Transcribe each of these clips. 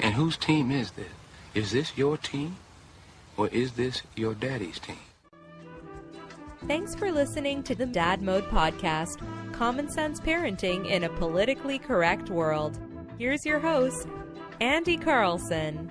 And whose team is this? Is this your team? Or is this your daddy's team? Thanks for listening to the Dad Mode Podcast, common sense parenting in a politically correct world. Here's your host, Andy Carlson.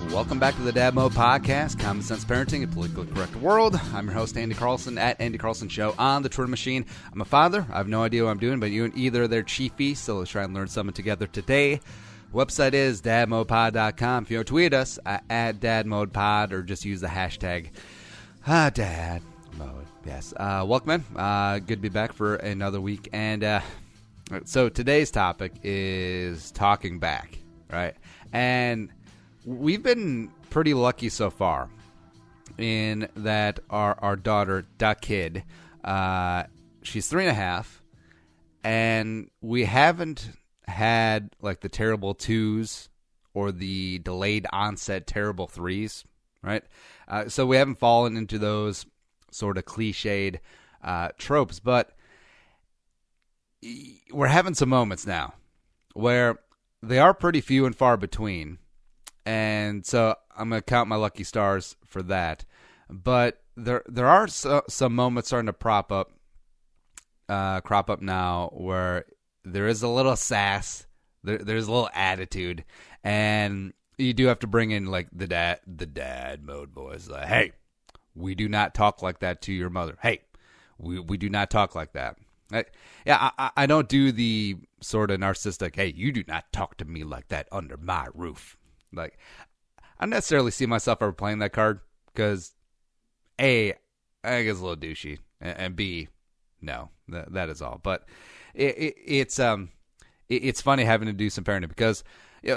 Welcome back to the Dad Mode Podcast, common sense parenting in a politically correct world. I'm your host, Andy Carlson, at Andy Carlson Show on the Twitter machine. I'm a father. I have no idea what I'm doing, but you and either they're chiefy, so let's try and learn something together today. Website is dadmodepod.com. If you want to tweet us, at dadmodepod, or just use the hashtag dadmode. Yes. Welcome in. Good to be back for another week. And so today's topic is talking back, right? And we've been pretty lucky so far in that our daughter, da kid, she's 3.5, and we haven't had like the terrible 2s or the delayed onset terrible 3s, right? So we haven't fallen into those sort of cliched tropes, but we're having some moments now where they are pretty few and far between. And so I'm going to count my lucky stars for that. But there are some moments starting to crop up now where there is a little sass, there's a little attitude, and you do have to bring in like the dad mode voice. Like, hey, we do not talk like that to your mother. Hey, we do not talk like that. I don't do the sort of narcissistic, hey, you do not talk to me like that under my roof. Like, I don't necessarily see myself ever playing that card because, A, I think it's a little douchey, and B, no, that is all. But it's funny having to do some parenting because,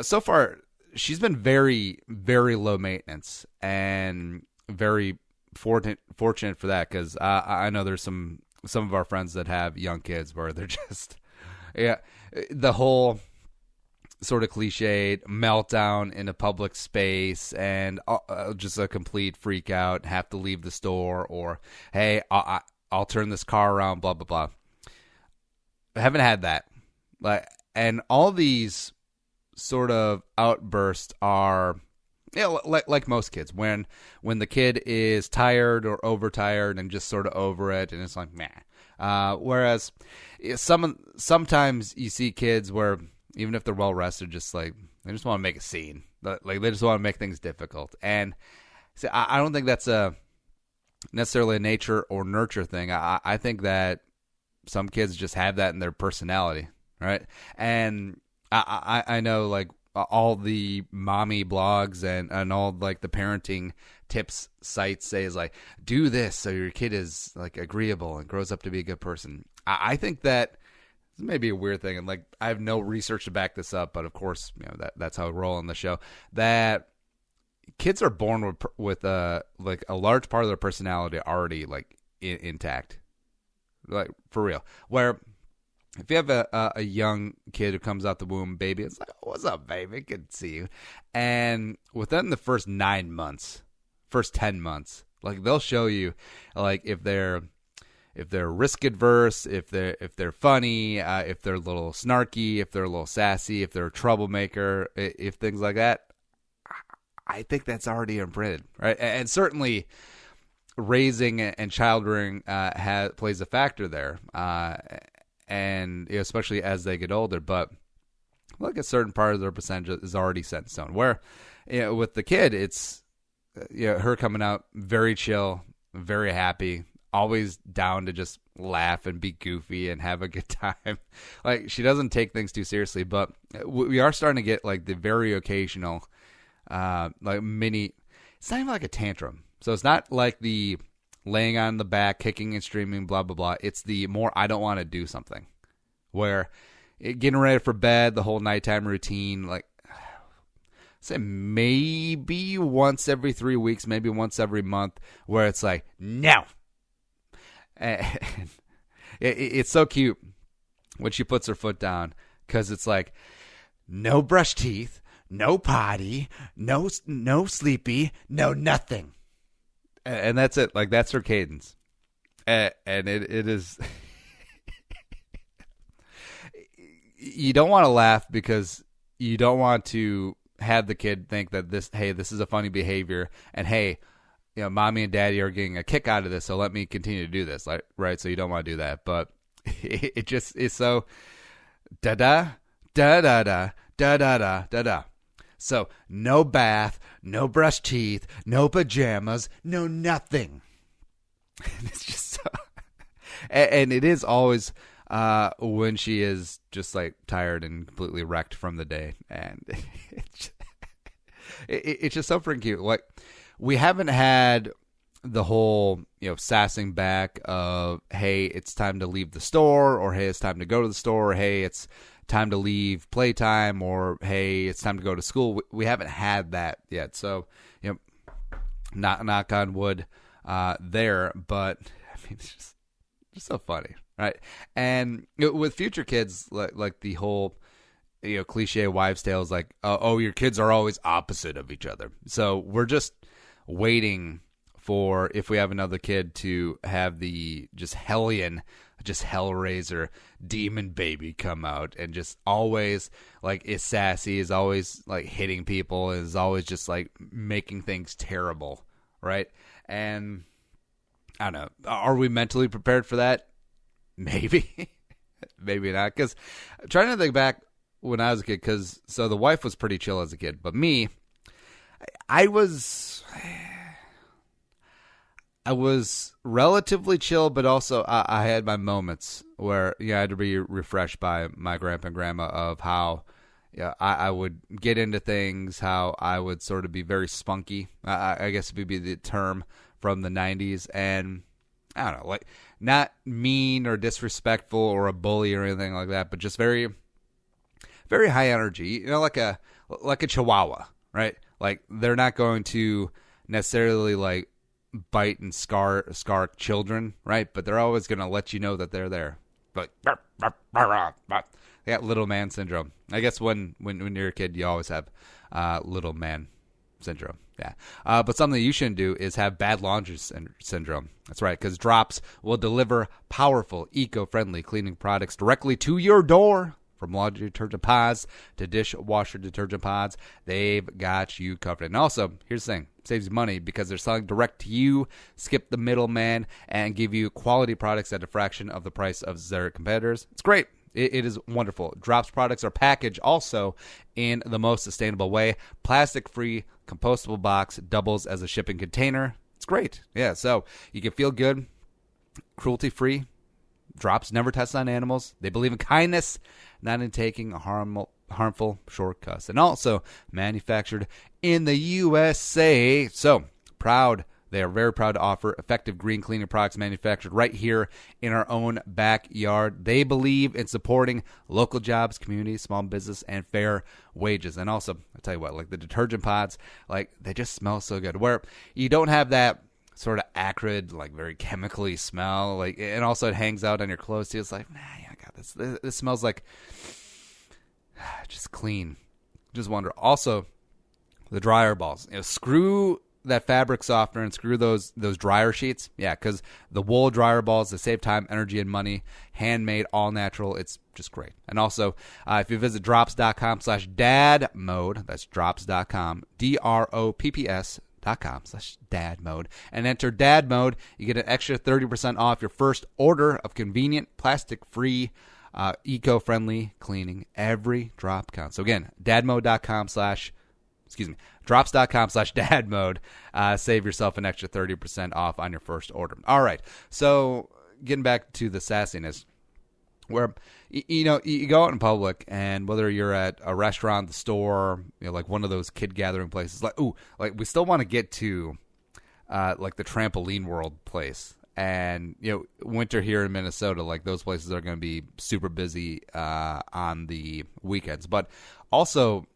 so far she's been very, very low maintenance and very fortunate for that because I know there's some of our friends that have young kids where they're just, the whole sort of cliched meltdown in a public space and just a complete freak out, have to leave the store, or hey, I'll turn this car around, blah blah blah. I haven't had that, and all these sort of outbursts are, like most kids, when the kid is tired or overtired and just sort of over it, and it's like meh. Whereas sometimes you see kids where, even if they're well rested, just like they just want to make a scene, like they just want to make things difficult. And see, I don't think that's necessarily a nature or nurture thing. I think that some kids just have that in their personality, right? And I know like all the mommy blogs and all like the parenting tips sites say is like, do this so your kid is like agreeable and grows up to be a good person. I think that this may be a weird thing, and like I have no research to back this up, but of course, that's how we roll on the show. That kids are born with like a large part of their personality already like intact, like for real. Where if you have a young kid who comes out the womb, baby, it's like, oh, what's up, baby? Good to see you. And within the first 9 months, first 10 months, like they'll show you, like if they're risk adverse, if they're funny, if they're a little snarky, if they're a little sassy, if they're a troublemaker, if things like that, I think that's already imprinted, right? And certainly raising and child rearing plays a factor there, and especially as they get older. But like a certain part of their percentage is already set in stone. Where with the kid, it's her coming out very chill, very happy, always down to just laugh and be goofy and have a good time. Like she doesn't take things too seriously, but we are starting to get like the very occasional, like mini, it's not even like a tantrum. So it's not like the laying on the back, kicking and screaming, blah, blah, blah. It's the more I don't want to do something where getting ready for bed, the whole nighttime routine, like say maybe once every 3 weeks, maybe once every month where it's like, no. And it's so cute when she puts her foot down because it's like no brush teeth, no potty, no sleepy, no nothing. And that's it. Like that's her cadence. And it is you don't want to laugh because you don't want to have the kid think that this is a funny behavior, and hey, mommy and daddy are getting a kick out of this, so let me continue to do this, like, right? So you don't want to do that, but it just is so da da da da da da da da da da. So no bath, no brush teeth, no pajamas, no nothing. It's just so, and it is always when she is just like tired and completely wrecked from the day, and it's just so freaking cute. Like, we haven't had the whole sassing back of, hey, it's time to leave the store, or hey, it's time to go to the store, or hey, it's time to leave playtime, or hey, it's time to go to school. We haven't had that yet, so knock on wood there, but I mean, it's just so funny, right? And with future kids, like the whole cliche wives' tales, like, oh, your kids are always opposite of each other. So we're just waiting for, if we have another kid, to have the just hellion, just Hellraiser demon baby come out and just always like is sassy, is always like hitting people, is always just like making things terrible, right? And I don't know, are we mentally prepared for that? Maybe. Maybe not, because I'm trying to think back when I was a kid, because so the wife was pretty chill as a kid, but me, I was relatively chill, but also I had my moments where I had to be refreshed by my grandpa and grandma of how I would get into things, how I would sort of be very spunky. I guess would be the term from the 90s, and I don't know, like, not mean or disrespectful or a bully or anything like that, but just very, very high energy. Like a chihuahua, right? Like, they're not going to necessarily like bite and scar children, right? But they're always going to let you know that they're there. But they got little man syndrome. I guess when you're a kid, you always have little man syndrome. Yeah. But something you shouldn't do is have bad laundry syndrome. That's right, because Drops will deliver powerful, eco-friendly cleaning products directly to your door. From laundry detergent pods to dishwasher detergent pods, they've got you covered. And also, here's the thing, saves you money because they're selling direct to you, skip the middleman, and give you quality products at a fraction of the price of their competitors. It's great. It is wonderful. Drops products are packaged also in the most sustainable way. Plastic-free, compostable box doubles as a shipping container. It's great. Yeah, so you can feel good, cruelty-free. Drops never test on animals. They believe in kindness, not in taking harmful shortcuts. And also manufactured in the USA. So proud. They are very proud to offer effective green cleaning products manufactured right here in our own backyard. They believe in supporting local jobs, communities, small business, and fair wages. And also, I'll tell you what, like the detergent pods, like they just smell so good. Where you don't have that sort of acrid, like very chemically smell, like, and also it hangs out on your clothes too. It's like, nah, yeah, I got this. This smells like just clean. Just wonder. Also, the dryer balls. Screw that fabric softener and screw those dryer sheets. Yeah, because the wool dryer balls, they save time, energy, and money. Handmade, all natural. It's just great. And also, if you visit drops.com/dadmode, that's drops.com, DROPPS.com/dadmode, and enter dad mode, you get an extra 30% off your first order of convenient, plastic-free, eco-friendly cleaning. Every drop counts. So again, drops.com/dadmode. Save yourself an extra 30% off on your first order. All right. So getting back to the sassiness, where you go out in public, and whether you're at a restaurant, the store, like one of those kid gathering places, like we still want to get to like the trampoline world place. And winter here in Minnesota, like those places are going to be super busy on the weekends. But also,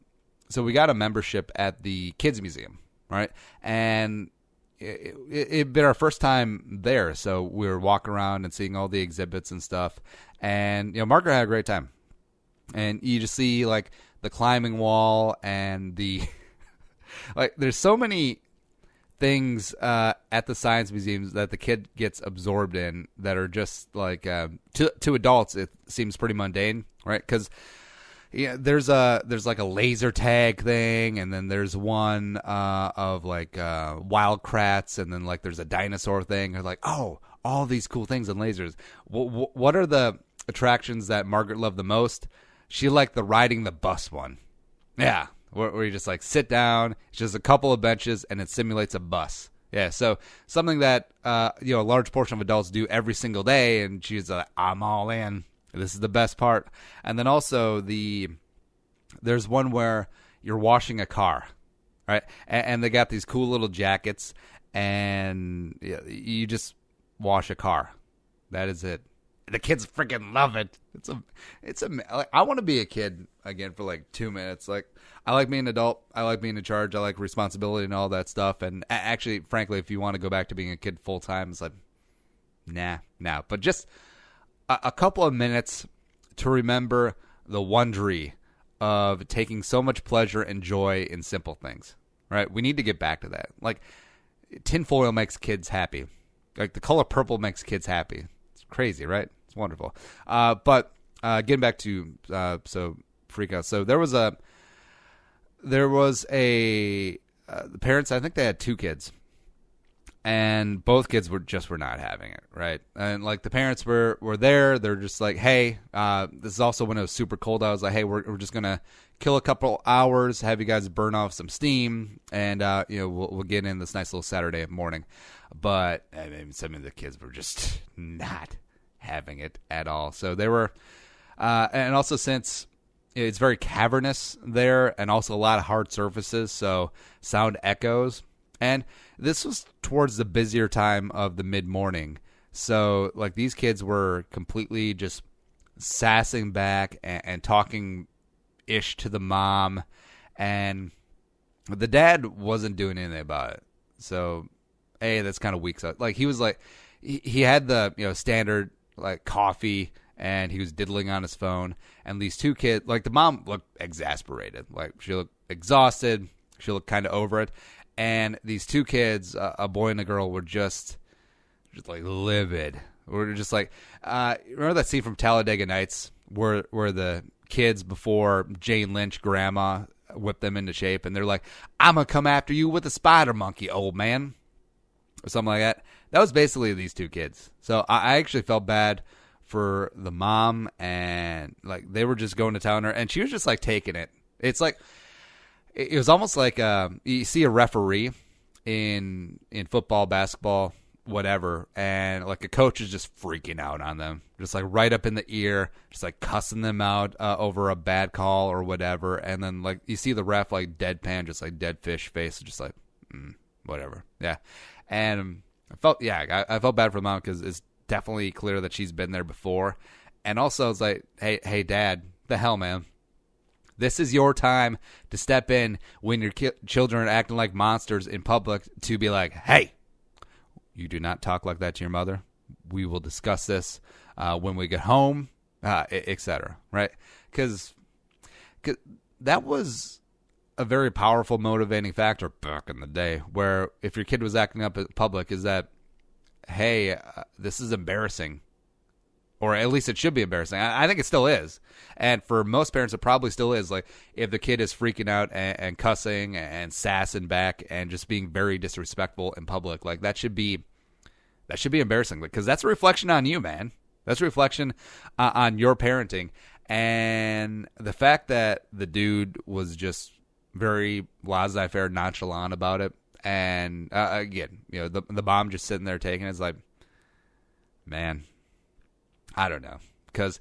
so we got a membership at the Kids Museum, right? And it'd been our first time there, so we were walking around and seeing all the exhibits and stuff. And Margaret had a great time. And you just see like the climbing wall and the like. There's so many things at the science museums that the kid gets absorbed in that are just like to adults it seems pretty mundane, right? Because yeah, there's like a laser tag thing, and then there's one of like wild krats, and then like there's a dinosaur thing. They're like, oh, all these cool things and lasers. What are the attractions that Margaret loved the most? She liked the riding the bus one. Yeah, where you just like sit down. It's just a couple of benches, and it simulates a bus. Yeah, so something that a large portion of adults do every single day, and she's like, I'm all in. This is the best part. And then also there's one where you're washing a car, right? And they got these cool little jackets, and you just wash a car. That is it. The kids freaking love it. I want to be a kid again for like 2 minutes. Like, I like being an adult. I like being in charge. I like responsibility and all that stuff. And actually, frankly, if you want to go back to being a kid full time, it's like, nah. But just a couple of minutes to remember the wondery of taking so much pleasure and joy in simple things, right? We need to get back to that. Like, tinfoil makes kids happy. Like, the color purple makes kids happy. It's crazy, right? It's wonderful. But getting back to freak out. So there was a the parents, I think they had 2 kids. And both kids were not having it, right? And like the parents were there. They're just like, hey, this is also when it was super cold. I was like, hey, we're just gonna kill a couple hours, have you guys burn off some steam, and we'll get in this nice little Saturday morning. But I mean, some of the kids were just not having it at all. So they were, and also since it's very cavernous there, and also a lot of hard surfaces, so sound echoes. And this was towards the busier time of the mid-morning. So, like, these kids were completely just sassing back and talking-ish to the mom. And the dad wasn't doing anything about it. So, that's kind of weak. So, like, he was like, he had the, standard, like, coffee, and he was diddling on his phone. And these 2 kids, like, the mom looked exasperated. Like, she looked exhausted. She looked kind of over it. And these 2 kids, a boy and a girl, were just like livid. We're just like, remember that scene from Talladega Nights where the kids before Jane Lynch grandma whipped them into shape, and they're like, I'm gonna come after you with a spider monkey, old man, or something like that. That was basically these 2 kids. So I actually felt bad for the mom, and like they were just going to town her, and she was just like taking it. It's like, it was almost like you see a referee in football, basketball, whatever, and like a coach is just freaking out on them, just like right up in the ear, just like cussing them out over a bad call or whatever. And then like you see the ref like deadpan, just like dead fish face, just like whatever. Yeah. And I felt bad for the mom because it's definitely clear that she's been there before. And also it's like, hey, Dad, the hell, man. This is your time to step in when your children are acting like monsters in public to be like, hey, you do not talk like that to your mother. We will discuss this when we get home, etc. Right? Because that was a very powerful motivating factor back in the day where if your kid was acting up in public is that, hey, this is embarrassing. Or at least it should be embarrassing. I think it still is. And for most parents, it probably still is. Like, if the kid is freaking out and cussing and sassing back and just being very disrespectful in public, like, that should be embarrassing. Because that's a reflection on you, man. That's a reflection on your parenting. And the fact that the dude was just very laissez-faire, nonchalant about it. And, again, the mom just sitting there taking it is like, man, I don't know, because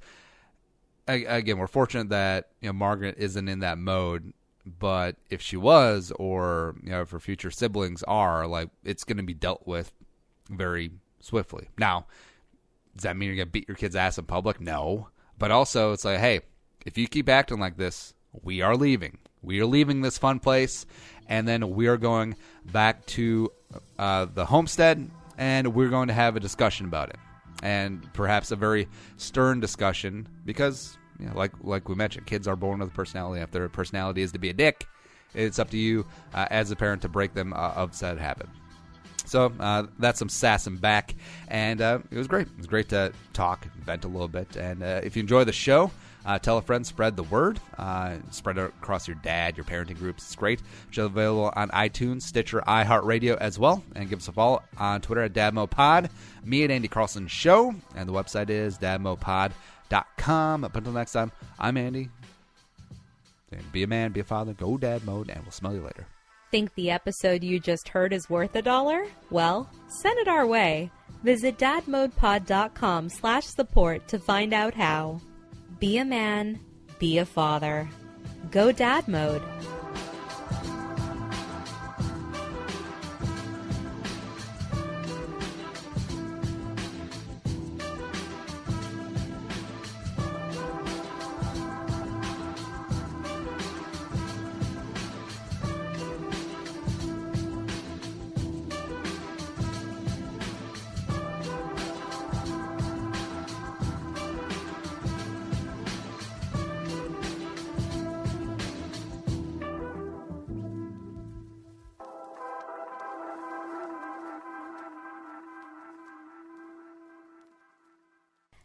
again, we're fortunate that Margaret isn't in that mode. But if she was, or if her future siblings are, like, it's going to be dealt with very swiftly. Now, does that mean you're going to beat your kid's ass in public? No. But also, it's like, hey, if you keep acting like this, we are leaving. We are leaving this fun place, and then we are going back to the homestead, and we're going to have a discussion about it. And perhaps a very stern discussion because, like we mentioned, kids are born with a personality. If their personality is to be a dick, it's up to you as a parent to break them of said habit. So that's some sass and back, and it was great. It was great to talk, vent a little bit, and if you enjoy the show, tell a friend, spread the word, spread it across your parenting groups. It's great. Show available on iTunes, Stitcher, iHeartRadio as well, and give us a follow on Twitter at DadmoPod, me at Andy Carlson Show, and the website is dadmopod.com. Up until next time, I'm Andy. And be a man, be a father, go dad mode, and we'll smell you later. Think the episode you just heard is worth $1? Well, send it our way. Visit dadmodepod.com/support to find out how. Be a man, be a father. Go dad mode.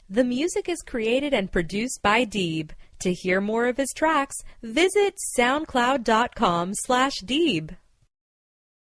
The music is created and produced by Deeb. To hear more of his tracks, visit soundcloud.com/Deeb.